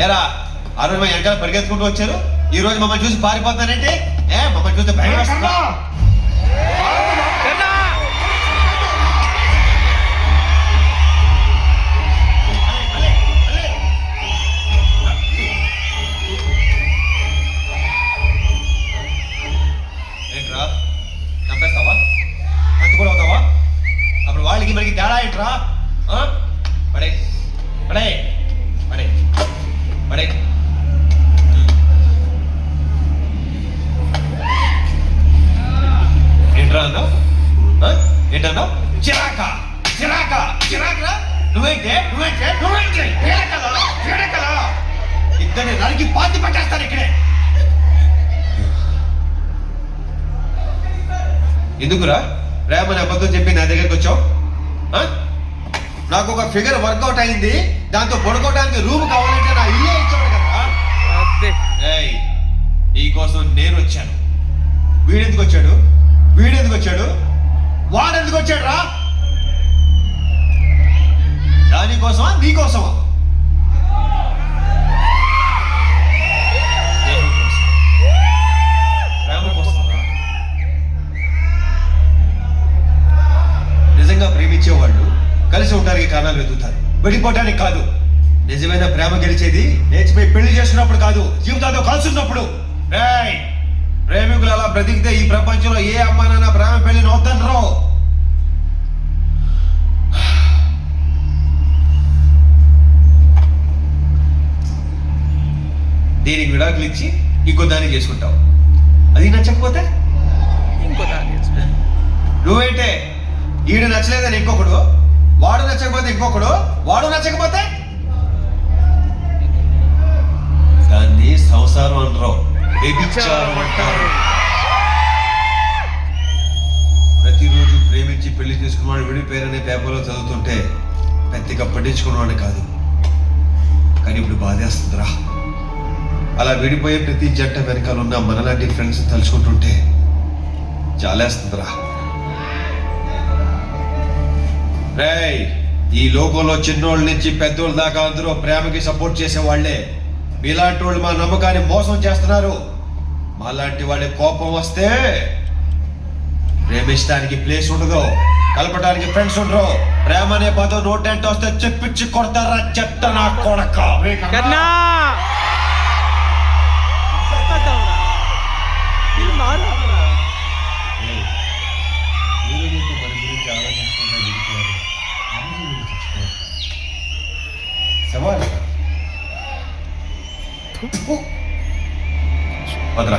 ఏరా ఆ రోజు మా వెనకాల పరిగెత్తుకుంటూ వచ్చారు, ఈ రోజు మమ్మల్ని చూసి పారిపోతానంటే మమ్మల్ని చూస్తే భయం వస్తుందా? ఏంట్రా చంపేస్తావా? అంత కూడా అవుతావా? అప్పుడు వాళ్ళకి మనకి తేడా ఏంట్రా? పడే పడే పడే పడే ఏంట్రా అన్నావు? ఏంటన్నావు? చిరాక చిరాక చిరాకరా? నువ్వేంటే ఇద్దరిని నరికి పాతి పట్టేస్తాను ఇక్కడే. ఎందుకురా ప్రేమని అబద్ధం చెప్పి నా దగ్గరికి వచ్చావు? నాకు ఒక ఫిగర్ వర్కౌట్ అయింది, దాంతో పడుకోవడానికి రూమ్ కావాలంటే నా ఇల్లే ఇచ్చాడు కదా. నీకోసం నేను వచ్చాను. వీడెందుకు వచ్చాడు? వాడెందుకు వచ్చాడు రా? దానికోసమా నీకోసమా? నిజంగా ప్రేమించేవాళ్ళు కలిసి ఉండడానికి కారణాలు వెతుకుతారు, విడిపోవడానికి కాదు. నిజమైన ప్రేమ గెలిచేది లేచిపోయి పెళ్లి చేసుకున్నప్పుడు కాదు, జీవితాలతో కలుసున్నప్పుడు. ప్రేమికులు అలా బ్రతికితే ఈ ప్రపంచంలో ఏ అమ్మా నాన్న ప్రేమ పెళ్లి నవ్వుతారు. దీనికి విడాకులు ఇచ్చి ఇంకో దాన్ని చేసుకుంటావు. అది నచ్చకపోతే ఇంకో దాన్ని. నువ్వేంటే ఈడు నచ్చలేదని ఇంకొకడు, వాడు నచ్చకపోతే ఇంకొకడు, వాడు నచ్చకపోతే దాన్ని సంసారం అనరు, వ్యభిచారం అంటారు. ప్రతిరోజు ప్రేమించి పెళ్లి చేసుకున్నవాడు విడిపోయారనే పేపర్లో చదువుతుంటే పెద్దగా పట్టించుకున్నవాడు కాదు, కానీ ఇప్పుడు బాధేస్తుందిరా. అలా విడిపోయే ప్రతి జంట వెనకాల ఉన్న మనలాంటి ఫ్రెండ్స్ తలుచుకుంటుంటే చాలేస్తుందిరా. ఈ లోకంలో చిన్నోళ్ళ నుంచి పెద్దోళ్ళ దాకా అందరూ ప్రేమకి సపోర్ట్ చేసే వాళ్ళే. మీలాంటి వాళ్ళు మా నమ్మకాన్ని మోసం చేస్తున్నారు. మాలాంటి వాళ్ళ కోపం వస్తే ప్రేమించడానికి ప్లేస్ ఉండదు, కలపడానికి ఫ్రెండ్స్ ఉండరు. ప్రేమ అనే పదం నోటంటే వస్తే చెప్పించి కొడతారా చెత్త నా కొడక. సవాల్ వదరా.